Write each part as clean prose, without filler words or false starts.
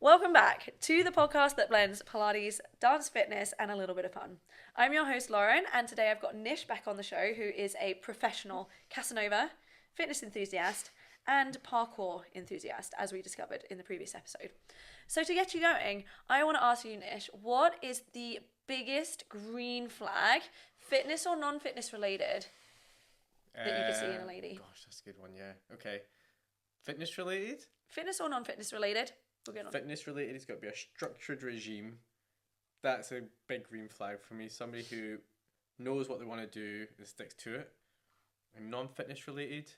Welcome back to the podcast that blends Pilates, dance fitness, and a little bit of fun. I'm your host, Lauren, and today I've got Nish back on the show, who is a professional Casanova, fitness enthusiast, and parkour enthusiast, as we discovered in the previous episode. So to get you going, I want to ask you, Nish, what is the biggest green flag, fitness or non-fitness related, that you could see in a lady? Gosh, that's a good one, yeah. Okay. Fitness related? Fitness or non-fitness related? We're going on. Fitness related, it's got to be a structured regime. That's a big green flag for me. Somebody who knows what they want to do and sticks to it. And non-fitness related,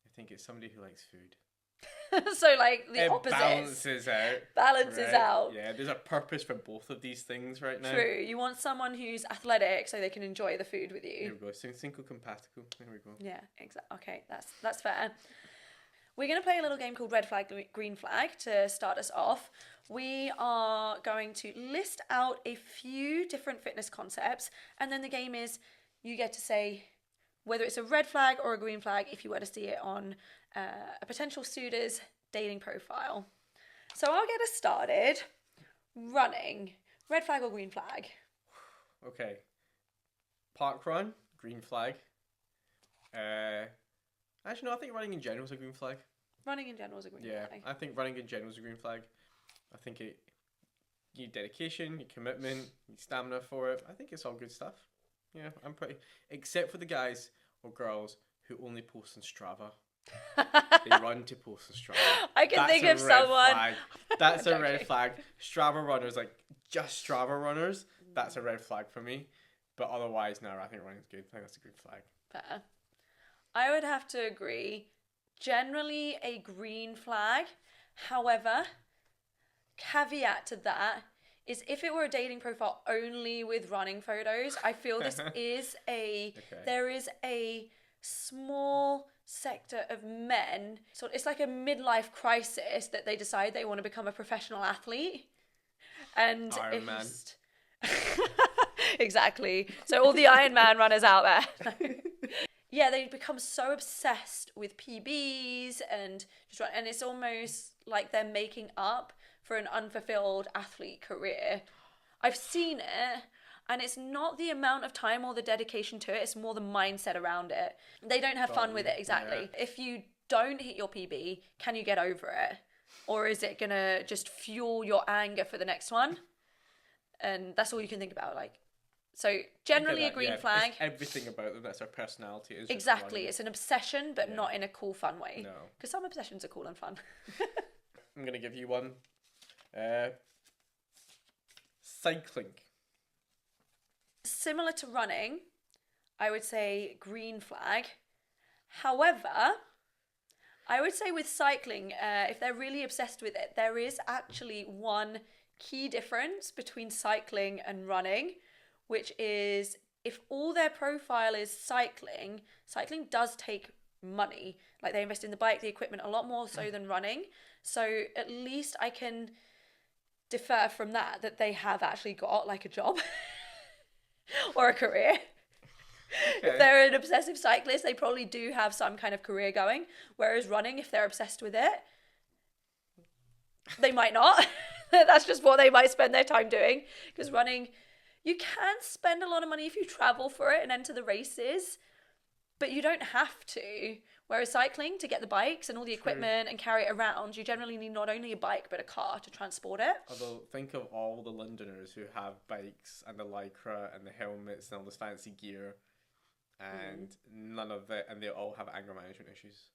I think it's somebody who likes food. So like the it opposite. Balances out. Balances out. Yeah, there's a purpose for both of these things right now. True. You want someone who's athletic so they can enjoy the food with you. There we go. Cinco compatible. There we go. Yeah, exactly. Okay, that's fair. We're going to play a little game called Red Flag, Green Flag to start us off. We are going to list out a few different fitness concepts, and then the game is you get to say whether it's a red flag or a green flag if you were to see it on a potential suitor's dating profile. So I'll get us started. Running. Red flag or green flag? Okay. Park run, green flag. Actually, no, I think running in general is a green flag. Running in general is a green flag. I think running in general is a green flag. I think you need dedication, you need commitment, you need stamina for it. I think it's all good stuff. Yeah, I'm pretty... Except for the guys or girls who only post on Strava. They run to post on Strava. I can think of someone. Flag. That's a red flag. Strava runners, like just Strava runners, that's a red flag for me. But otherwise, no, I think running's good. I think that's a green flag. Fair. I would have to agree. Generally a green flag. However, caveat to that is if it were a dating profile only with running photos, I feel this is there is a small sector of men. So it's like a midlife crisis that they decide they want to become a professional athlete. And Iron Man. Exactly. So all the Iron Man runners out there. Yeah, they become so obsessed with PBs and it's almost like they're making up for an unfulfilled athlete career. I've seen it, and it's not the amount of time or the dedication to it, it's more the mindset around it. They don't have fun with it, exactly. Yeah. If you don't hit your PB, can you get over it? Or is it gonna just fuel your anger for the next one? And that's all you can think about, like. So generally a green flag. It's everything about them, that's their personality. Is exactly. It's an obsession, but not in a cool, fun way. No. Because some obsessions are cool and fun. I'm going to give you one. Cycling. Similar to running, I would say green flag. However, I would say with cycling, if they're really obsessed with it, there is actually one key difference between cycling and running, which is if all their profile is cycling does take money. Like they invest in the bike, the equipment a lot more so than running. So at least I can defer from that they have actually got like a job or a career. Okay. If they're an obsessive cyclist, they probably do have some kind of career going. Whereas running, if they're obsessed with it, they might not. That's just what they might spend their time doing. Because running, you can spend a lot of money if you travel for it and enter the races, but you don't have to. Whereas cycling, to get the bikes and all the equipment and carry it around, you generally need not only a bike, but a car to transport it. Although, think of all the Londoners who have bikes and the lycra and the helmets and all this fancy gear, and none of it, and they all have anger management issues.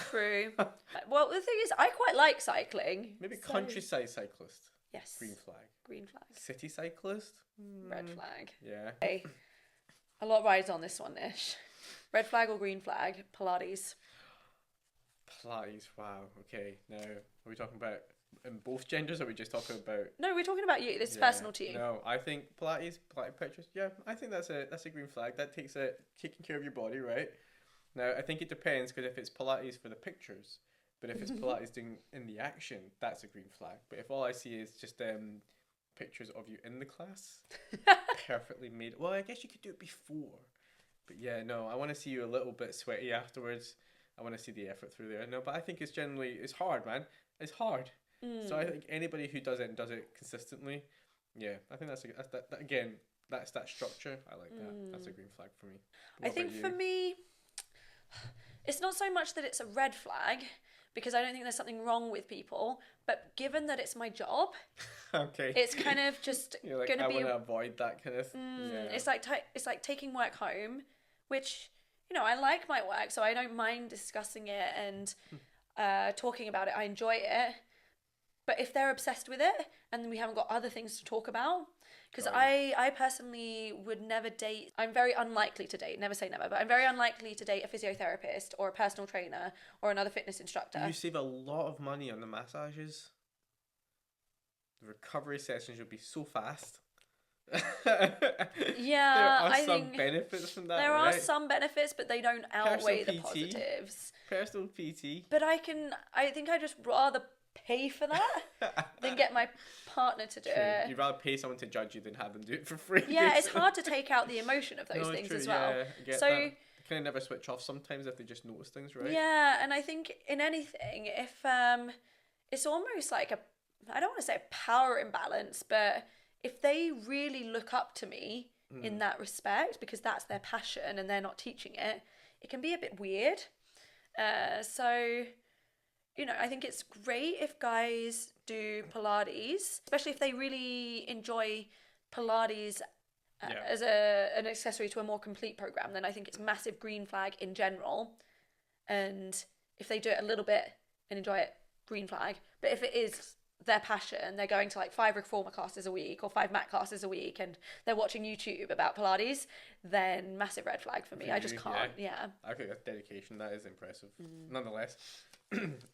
True. Well, the thing is, I quite like cycling. Maybe countryside cyclist. Yes. Green flag. Green flag. City cyclist? Red flag. Yeah. Okay. A lot rides on this one, Ish. Red flag or green flag? Pilates. Pilates, wow. Okay, now, are we talking about in both genders, or are we just talking about... No, we're talking about you. This is personal to you. No, I think Pilates pictures, yeah, I think that's a green flag. That takes taking care of your body, right? Now, I think it depends, because if it's Pilates for the pictures, but if it's Pilates doing in the action, that's a green flag. But if all I see is just pictures of you in the class, perfectly made. Well, I guess you could do it before. But yeah, no, I want to see you a little bit sweaty afterwards. I want to see the effort through there. No, but I think it's hard, man. It's hard. So I think anybody who does it and does it consistently, yeah, I think that again, that's that structure. I like that. That's a green flag for me. I think for me, it's not so much that it's a red flag, because I don't think there's something wrong with people, but given that it's my job, okay, it's kind of just you're like, going to I be want to avoid that kind of. it's like taking work home, which, you know, I like my work, so I don't mind discussing it and talking about it. I enjoy it. But if they're obsessed with it and we haven't got other things to talk about, because I personally would never date, I'm very unlikely to date, never say never, but I'm very unlikely to date a physiotherapist or a personal trainer or another fitness instructor. You save a lot of money on the massages. The recovery sessions will be so fast. Yeah, there are some benefits from that. There are right? some benefits, but they don't outweigh the positives. Personal PT. But I think I'd just rather pay for that than get my partner to do it. You'd rather pay someone to judge you than have them do it for free. Yeah, it's hard to take out the emotion of those things as well. Yeah, so they kind of never switch off sometimes if they just notice things, right? Yeah, and I think in anything, if it's almost like I don't want to say a power imbalance, but if they really look up to me in that respect, because that's their passion and they're not teaching it, it can be a bit weird. So, you know, I think it's great if guys do Pilates, especially if they really enjoy Pilates as an accessory to a more complete program. Then I think it's a massive green flag in general. And if they do it a little bit and enjoy it, green flag. But if it is their passion, they're going to like 5 reformer classes a week or 5 mat classes a week and they're watching YouTube about Pilates, then massive red flag for me. I just can't. Yeah. Okay, that's dedication. That is impressive. Nonetheless.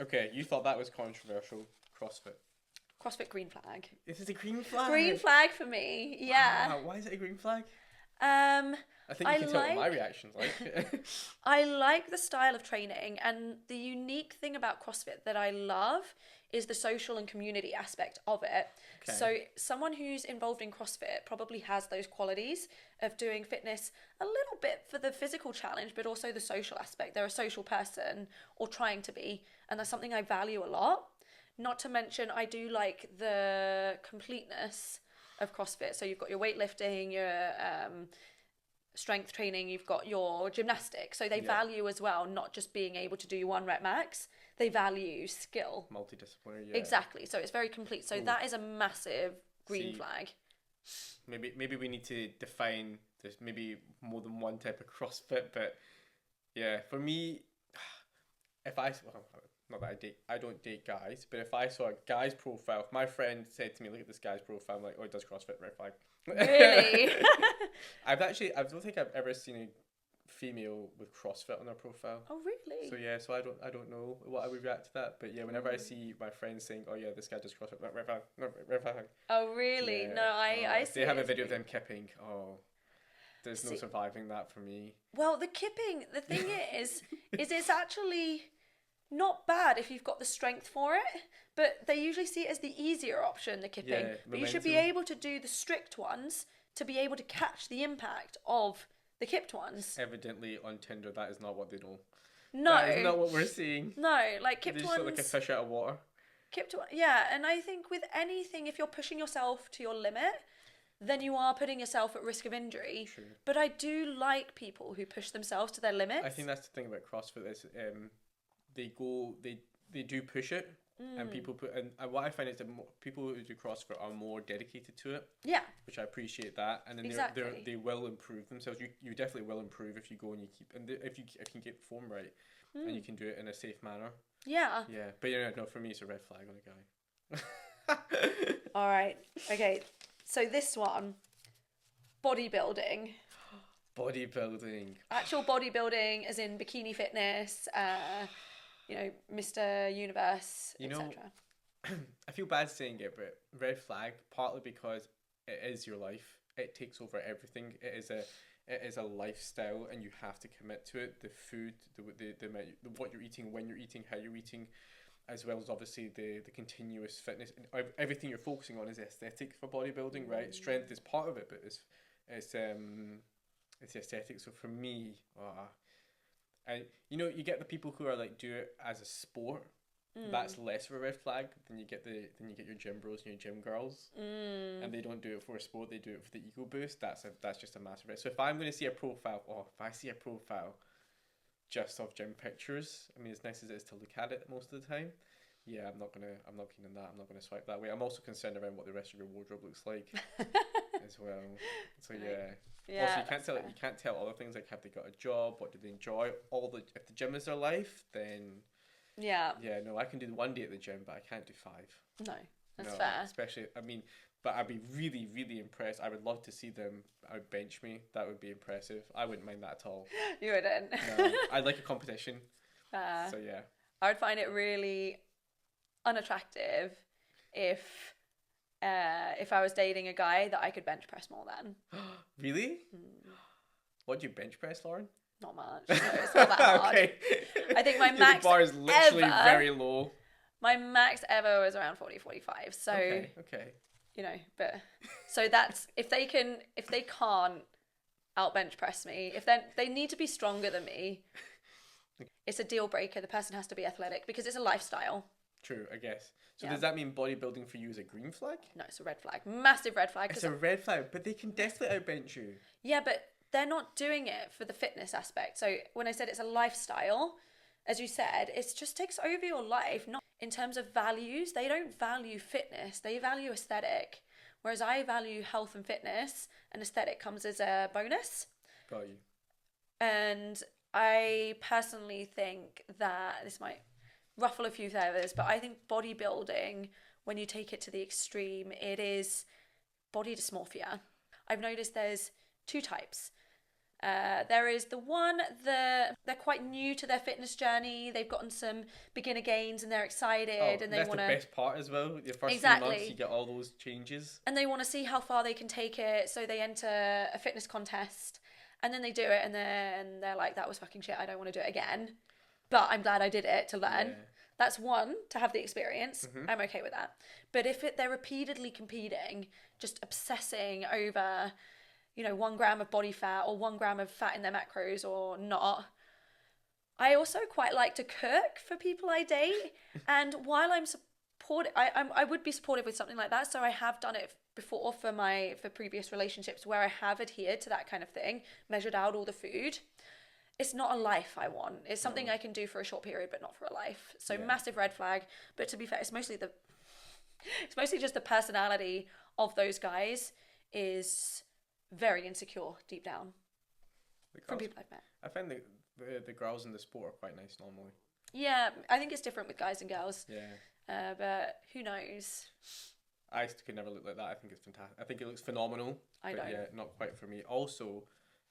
Okay, you thought that was controversial. CrossFit green flag. Is it a green flag? Green flag for me. Yeah. Wow, why is it a green flag? I think you can tell what my reaction's like. I like the style of training, and the unique thing about CrossFit that I love is the social and community aspect of it. Okay. So someone who's involved in CrossFit probably has those qualities of doing fitness a little bit for the physical challenge, but also the social aspect. They're a social person, or trying to be, and that's something I value a lot. Not to mention, I do like the completeness of CrossFit. So you've got your weightlifting, your strength training, you've got your gymnastics. So they value as well, not just being able to do 1 rep max. They value skill. Multidisciplinary, yeah. Exactly. So it's very complete. So that is a massive green flag. Maybe we need to define there's maybe more than one type of CrossFit, but yeah, for me, not that I don't date guys, but if I saw a guy's profile, if my friend said to me, look at this guy's profile, I'm like, oh, he does CrossFit, red flag. Really? I don't think I've ever seen a female with CrossFit on their profile. Oh, really? So yeah, so I don't know what I would react to that, but yeah, whenever I see my friends saying, oh yeah, this guy does CrossFit, red flag. Oh, really? Yeah. No, I see. They have a video of them kipping. Oh, there's no surviving that for me. Well, the kipping, the thing is it's actually not bad if you've got the strength for it, but they usually see it as the easier option, the kipping. Yeah, but you should be able to do the strict ones to be able to catch the impact of the kipped ones. Evidently on Tinder, that is not what they know. No. That is not what we're seeing. No, like kipped ones. They just look like a fish out of water. Yeah, and I think with anything, if you're pushing yourself to your limit, then you are putting yourself at risk of injury. True. But I do like people who push themselves to their limits. I think that's the thing about CrossFit is they do push it, and people and what I find is that people who do CrossFit are more dedicated to it. Yeah. Which I appreciate that, and then they will improve themselves. You definitely will improve if you go and you keep, and if you can get form right, and you can do it in a safe manner. Yeah. Yeah, but no, for me it's a red flag on a guy. All right. Okay. So this one, bodybuilding. Bodybuilding. Actual bodybuilding, as in bikini fitness, Mr. Universe, etc. I feel bad saying it, but red flag, partly because it is your life. It takes over everything. It is a lifestyle, and you have to commit to it. The food, the what you're eating, when you're eating, how you're eating, as well as obviously the continuous fitness. And everything you're focusing on is aesthetic for bodybuilding, right? Strength is part of it, but it's the aesthetic. So for me, and you get the people who are like do it as a sport, that's less of a red flag than you get your gym bros and your gym girls, and they don't do it for a sport, they do it for the ego boost. That's just a massive red. So if I'm going to see a profile, if I see a profile just of gym pictures, I mean, as nice as it is to look at it most of the time, yeah, I'm not keen on that. I'm not gonna swipe that way. I'm also concerned around what the rest of your wardrobe looks like as well. So yeah. Also, you can't tell other things like have they got a job, what do they enjoy. If the gym is their life, then yeah, no, I can do 1 day at the gym, but I can't do 5. No, that's fair. Especially, I mean, but I'd be really, really impressed. I would love to see them outbench me. That would be impressive. I wouldn't mind that at all. You wouldn't. No, I'd like a competition. So yeah, I would find it really unattractive if I was dating a guy that I could bench press more than. Really? What do you bench press, Lauren? Not much. No, it's not that hard. Okay. I think my max the bar is literally very low. My max ever was around 40, 45. So okay. You know, but so that's if they can't out bench press me, if they need to be stronger than me, it's a deal breaker. The person has to be athletic because it's a lifestyle. True, I guess. So does that mean bodybuilding for you is a green flag? No, it's a red flag. Massive red flag. It's a red flag, but they can definitely outbench you. Yeah, but they're not doing it for the fitness aspect. So when I said it's a lifestyle, as you said, it just takes over your life. Not in terms of values. They don't value fitness. They value aesthetic. Whereas I value health and fitness, and aesthetic comes as a bonus. Got you. And I personally think that this might ruffle a few feathers, but I think bodybuilding, when you take it to the extreme, it is body dysmorphia. I've noticed there's 2 types. There is the one that they're quite new to their fitness journey. They've gotten some beginner gains and they're excited and they want to. That's the best part as well. The first few months you get all those changes. And they want to see how far they can take it, so they enter a fitness contest and then they do it and they're like, that was fucking shit. I don't want to do it again. But I'm glad I did it to learn. Yeah. That's one, to have the experience. Mm-hmm. I'm okay with that. But if they're repeatedly competing, just obsessing over, 1 gram of body fat or 1 gram of fat in their macros or not. I also quite like to cook for people I date. And while I'm supportive, I would be supportive with something like that. So I have done it before for previous relationships where I have adhered to that kind of thing, measured out all the food. It's not a life I want. It's something I can do for a short period, but not for a life. So massive red flag. But to be fair, it's mostly just the personality of those guys is very insecure deep down. From people I've met. I find the girls in the sport are quite nice normally. Yeah, I think it's different with guys and girls. Yeah. But who knows? I could never look like that. I think it's fantastic. I think it looks phenomenal. Yeah, not quite for me. Also,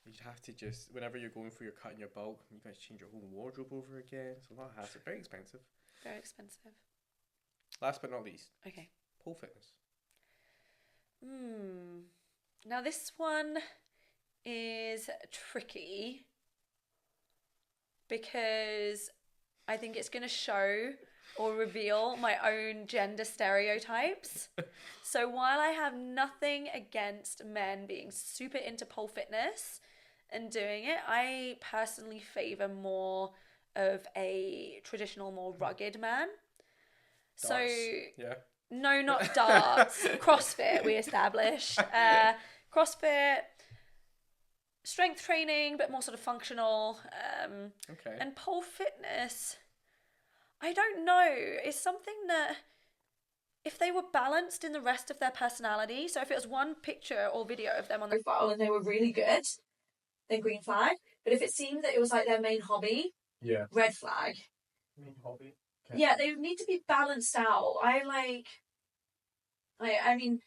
you have to just, whenever you're going for your cut and your bulk, you guys change your whole wardrobe over again. It's a lot of hassle. Very expensive. Very expensive. Last but not least. Okay. Pole fitness. Now this one is tricky because I think it's going to show or reveal my own gender stereotypes. So while I have nothing against men being super into pole fitness and doing it, I personally favour more of a traditional, more rugged man. Darts. So yeah. No, not darts. CrossFit, we established. CrossFit, strength training, but more sort of functional. Okay. And pole fitness, I don't know. It's something that if they were balanced in the rest of their personality, so if it was one picture or video of them on the profile and they were really good, then green flag. But if it seemed that it was like their main hobby, red flag. Main hobby? Okay. Yeah, they need to be balanced out. I mean,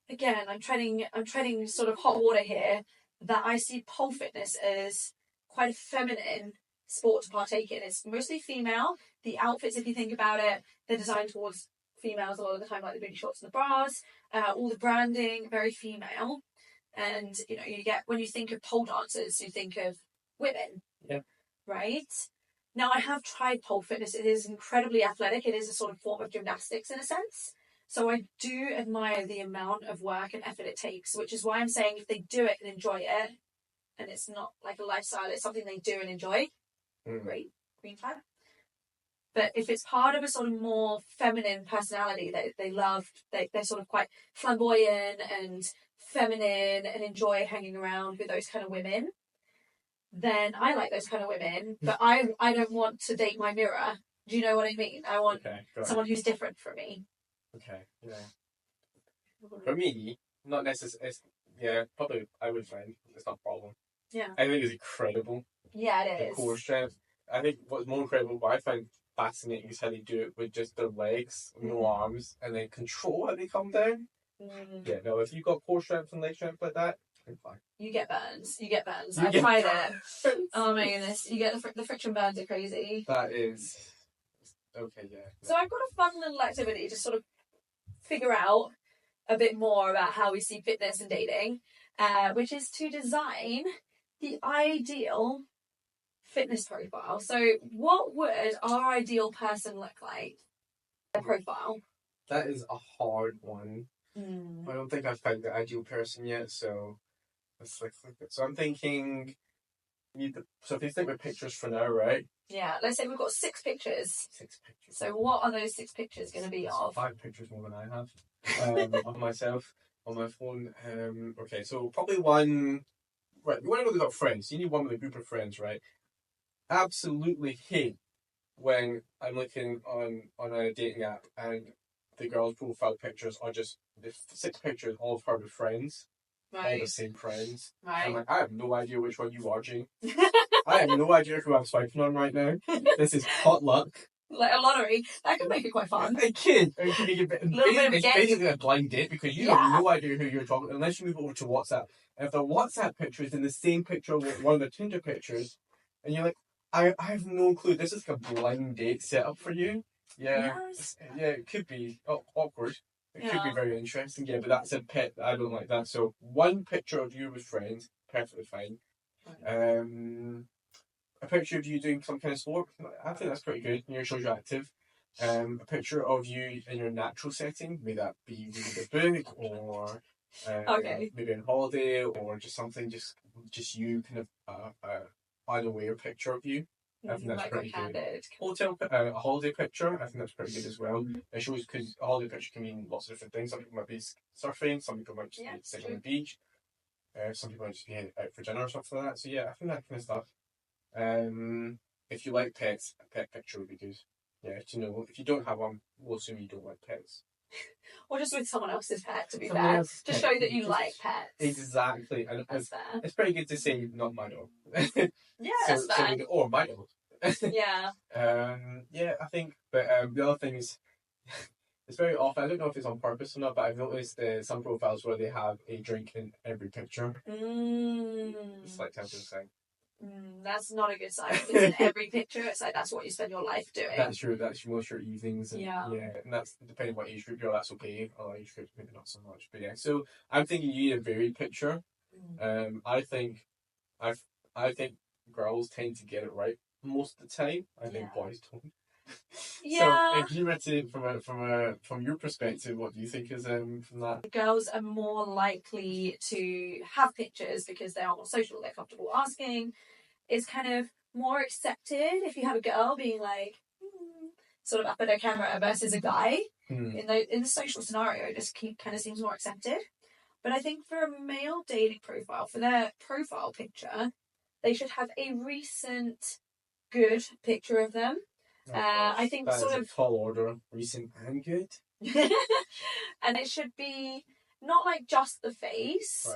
again, I'm treading sort of hot water here, that I see pole fitness as quite a feminine sport to partake in. It's mostly female. The outfits, if you think about it, they're designed towards females a lot of the time, like the booty shorts and the bras, all the branding, very female. And, you get, when you think of pole dancers, you think of women. Yeah. Right? Now, I have tried pole fitness. It is incredibly athletic. It is a sort of form of gymnastics in a sense. So I do admire the amount of work and effort it takes, which is why I'm saying if they do it and enjoy it, and it's not like a lifestyle, it's something they do and enjoy, great, green flag. But if it's part of a sort of more feminine personality that they love, they're sort of quite flamboyant and feminine and enjoy hanging around with those kind of women, then I like those kind of women. But I don't want to date my mirror. Do you know what I mean? I want someone who's different from me. Okay, yeah. For me, not necessarily. Yeah, probably I would find it's not a problem. Yeah. I think it's incredible. Yeah, it is. The core strength. I think what's more incredible, what I find fascinating, is how they do it with just their legs, no arms, and then control how they come down. Yeah, no, if you've got core strength and leg strength like that, I'm fine. You get burns. I've tried it. Oh my goodness. You get the friction burns are crazy. That is... Okay, yeah. So I've got a fun little activity to sort of figure out a bit more about how we see fitness and dating, which is to design the ideal fitness profile. So what would our ideal person look like? Their profile. That is a hard one. I don't think I've found the ideal person yet, so let's look at it. So I'm thinking, so if you think with pictures for now, right? Yeah, let's say we've got 6 pictures. 6 pictures. So what are those 6 pictures going to be of? 5 pictures more than I have of myself on my phone. Okay, so probably one. Right, you want to know they've got friends. You need one with a group of friends, right? Absolutely hate when I'm looking on a dating app and the girl's profile pictures are just the 6 pictures, all of her with friends. Right. All the same friends. Right. I'm like, I have no idea which one you are, Jane. I have no idea who I'm swiping on right now. This is potluck. Like a lottery. That could make it quite fun. It can. It can be it's basically a blind date because you have no idea who you're talking to unless you move over to WhatsApp. And if the WhatsApp picture is in the same picture with one of the Tinder pictures, and you're like, I have no clue. This is like a blind date setup for you. Yeah. Yes. Yeah, it could be awkward. It could be very interesting. Yeah, but that's a pet. I don't like that. So one picture of you with friends, perfectly fine. A picture of you doing some kind of sport, I think that's pretty good. You're social active. A picture of you in your natural setting, may that be reading a book or maybe on holiday or just something, just you kind of unaware picture of you. I think that's pretty good. A holiday picture, I think that's pretty good as well. It shows, because a holiday picture can mean lots of different things. Some people might be surfing, some people might just be sitting on the beach, some people might just be out for dinner or something like that. So yeah, I think that kind of stuff. If you like pets, a pet picture would be good. Yeah, if you don't have one, we'll assume you don't like pets. Or just with someone else's pet, to be fair. Just show that you like pets. Exactly. And it's pretty good to say, not my dog. Yeah, that's fair. Or my dog. Yeah. Yeah, I think, but the other thing is, it's very often, I don't know if it's on purpose or not, but I've noticed some profiles where they have a drink in every picture. It's like 10%. That's not a good sign. If it's in every picture, it's like that's what you spend your life doing. That's most your evenings. And, and that's depending what age group you're, that's okay. Other age groups maybe not so much. But yeah, so I'm thinking you need a varied picture. I think girls tend to get it right most of the time. I think boys don't. Yeah. So if you were to, from your perspective, what do you think is from that? Girls are more likely to have pictures because they are more social, they're comfortable asking. It's kind of more accepted if you have a girl being like sort of up at her camera versus a guy. In the social scenario, it just kind of seems more accepted. But I think for a male dating profile, for their profile picture, they should have a recent good picture of them. I think that sort is of a tall order, recent and good. And it should be not like just the face,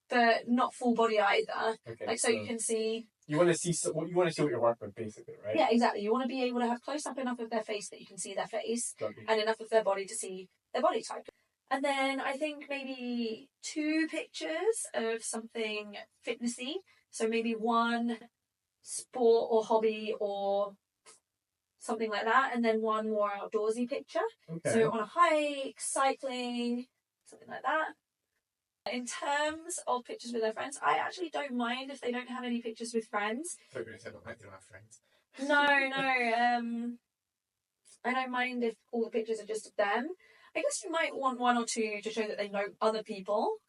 but not full body either. Okay, like so you can see. You want to see what you're working with, basically, right? Yeah, exactly. You want to be able to have close up enough of their face that you can see their face, and enough of their body to see their body type. And then I think maybe 2 pictures of something fitnessy. So maybe one sport or hobby or something like that, and then one more outdoorsy picture. Okay. So on a hike, cycling, something like that. In terms of pictures with their friends, I actually don't mind if they don't have any pictures with friends. I thought you said I don't have friends. No. I don't mind if all the pictures are just of them. I guess you might want 1 or 2 to show that they know other people.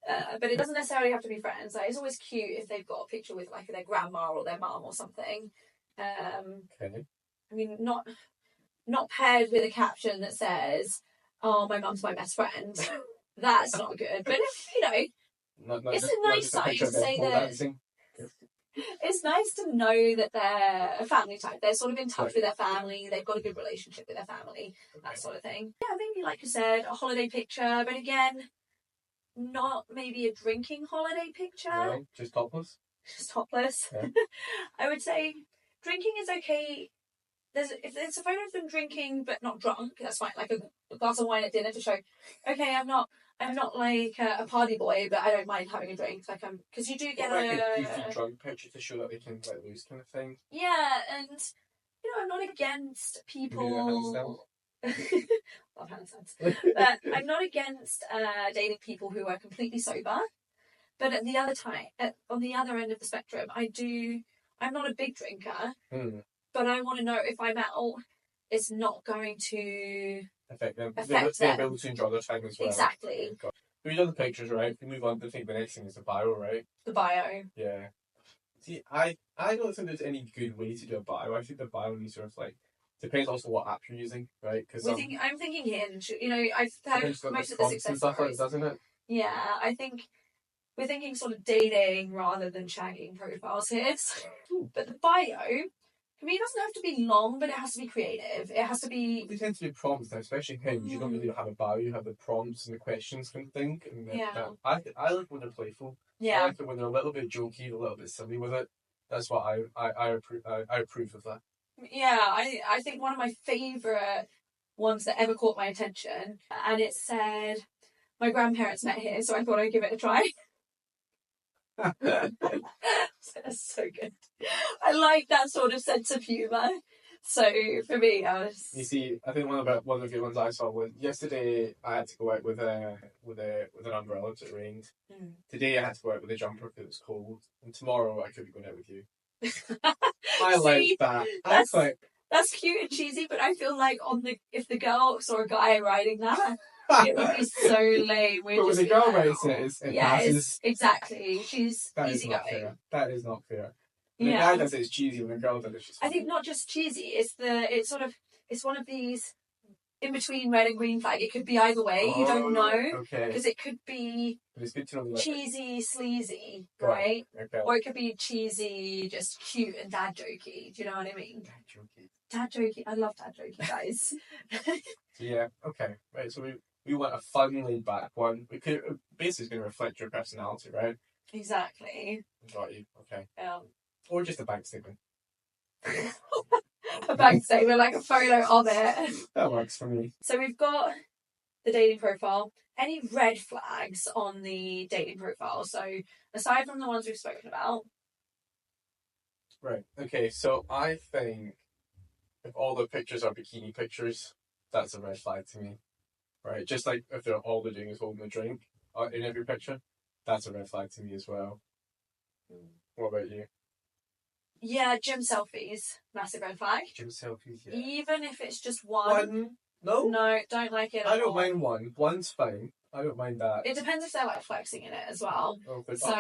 But it doesn't necessarily have to be friends. Like, it's always cute if they've got a picture with like their grandma or their mum or something. Okay. I mean, not not paired with a caption that says, "Oh, my mum's my best friend." That's not good. But if, it's a nice sign to say that it's nice to know that they're a family type. They're sort of in touch with their family. They've got a good relationship with their family, that sort of thing. Yeah, maybe like you said, a holiday picture, but again, not maybe a drinking holiday picture. No, just topless. Just topless. Yeah. I would say drinking is okay. If there's a photo of them drinking but not drunk, that's fine. Like a glass of wine at dinner to show, okay, I'm not like a party boy, but I don't mind having a drink. Like because you do get a goofy drunk picture to show that they can let loose kind of thing. Yeah, and I'm not against people. Love hand signs. But I'm not against dating people who are completely sober. But at the other time, on the other end of the spectrum, I'm not a big drinker. But I want to know if I'm out, it's not going to affect them. They're able to enjoy their time as well. Exactly. We've done the pictures, right? We move on to the next thing is the bio, right? The bio. Yeah. See, I don't think there's any good way to do a bio. I think the bio needs sort of like depends also what app you're using, right? Because I'm thinking Hinge. I've heard most of the success stuff like, doesn't it? Yeah, I think we're thinking sort of dating rather than shagging profiles here. But the bio, I mean, it doesn't have to be long, but it has to be creative. It has to be. They tend to do prompts now, especially Hinge. You don't really have a bio. You have the prompts and the questions kind of thing. And I like when they're playful. Yeah. I like it when they're a little bit jokey, a little bit silly with it. That's what I approve of that. Yeah, I think one of my favourite ones that ever caught my attention, and it said, "My grandparents met here, so I thought I'd give it a try." That's so good. I like that sort of sense of humour. So for me, I was. You see, I think one of the good ones I saw was yesterday. I had to go out with an umbrella because it rained. Today I had to go out with a jumper because it was cold, and tomorrow I could be going out with you. I like that. That's cute and cheesy, but I feel like if the girl saw a guy riding that. It would be so lame. But with the girl race it passes. Exactly. She's easygoing. That is not fair. When the guy does it's cheesy, when the girl does it's just funny. I think not just cheesy, it's one of these in between red and green flag. It could be either way, you don't know. Okay. Because it could be cheesy, sleazy, right? Okay. Or it could be cheesy, just cute and dad jokey. Do you know what I mean? Dad jokey. I love dad jokey, guys. Yeah, okay. Right, so we want a fun, laid back one. We could basically going to reflect your personality, right? Exactly. Got you. Okay. Or just a bank statement. A bank statement, like a photo of it. That works for me. So we've got the dating profile. Any red flags on the dating profile? So aside from the ones we've spoken about. Right. Okay. So I think if all the pictures are bikini pictures, that's a red flag to me. Right. Just like if all they're doing is holding a drink in every picture, that's a red flag to me as well. What about you? Yeah, gym selfies, massive red flag. Gym selfies, yeah. Even if it's just one. No, don't like it. I don't mind one. One's fine. I don't mind that. It depends if they're like flexing in it as well. So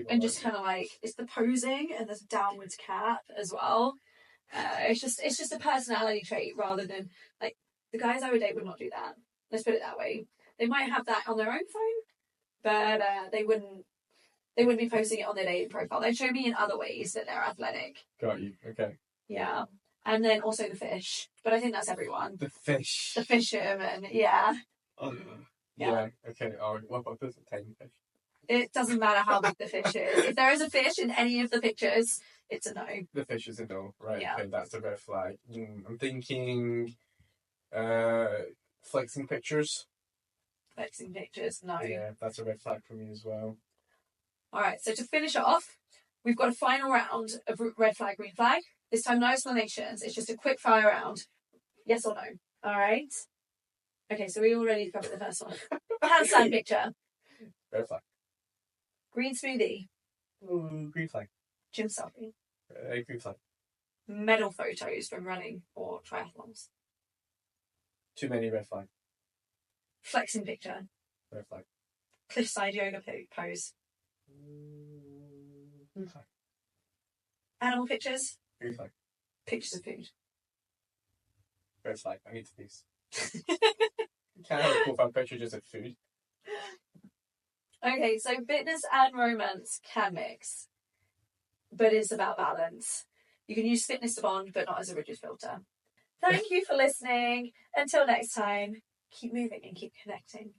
and just kind of like it's the posing and there's downwards cap as well. It's just a personality trait rather than like the guys I would date would not do that. Let's put it that way. They might have that on their own phone, but they wouldn't be posting it on their dating profile. They'd show me in other ways that they're athletic. Got you. Okay. Yeah. And then also the fish. But I think that's everyone. The fish. The fisherman, yeah. Yeah. Okay. Oh, what about this tiny fish? It doesn't matter how big the fish is. If there is a fish in any of the pictures, it's a no. The fish is a no. Right. Yeah. Okay, that's a red flag. I'm thinking flexing pictures. Flexing pictures, no. Yeah, that's a red flag for me as well. Alright, so to finish off, we've got a final round of red flag, green flag. This time, no explanations. It's just a quick fire round. Yes or no. Alright? Okay, so we already covered the first one. Handstand picture. Red flag. Green smoothie. Ooh, green flag. Gym selfie. Green flag. Medal photos from running or triathlons. Too many red flag. Flexing picture. Red flag. Cliffside yoga pose. Green flag. Animal pictures. Green flag. Pictures of food. Red flag. I need these. You can't have a profile picture just of food. Okay, so fitness and romance can mix, but it's about balance. You can use fitness to bond, but not as a rigid filter. Thank you for listening. Until next time, keep moving and keep connecting.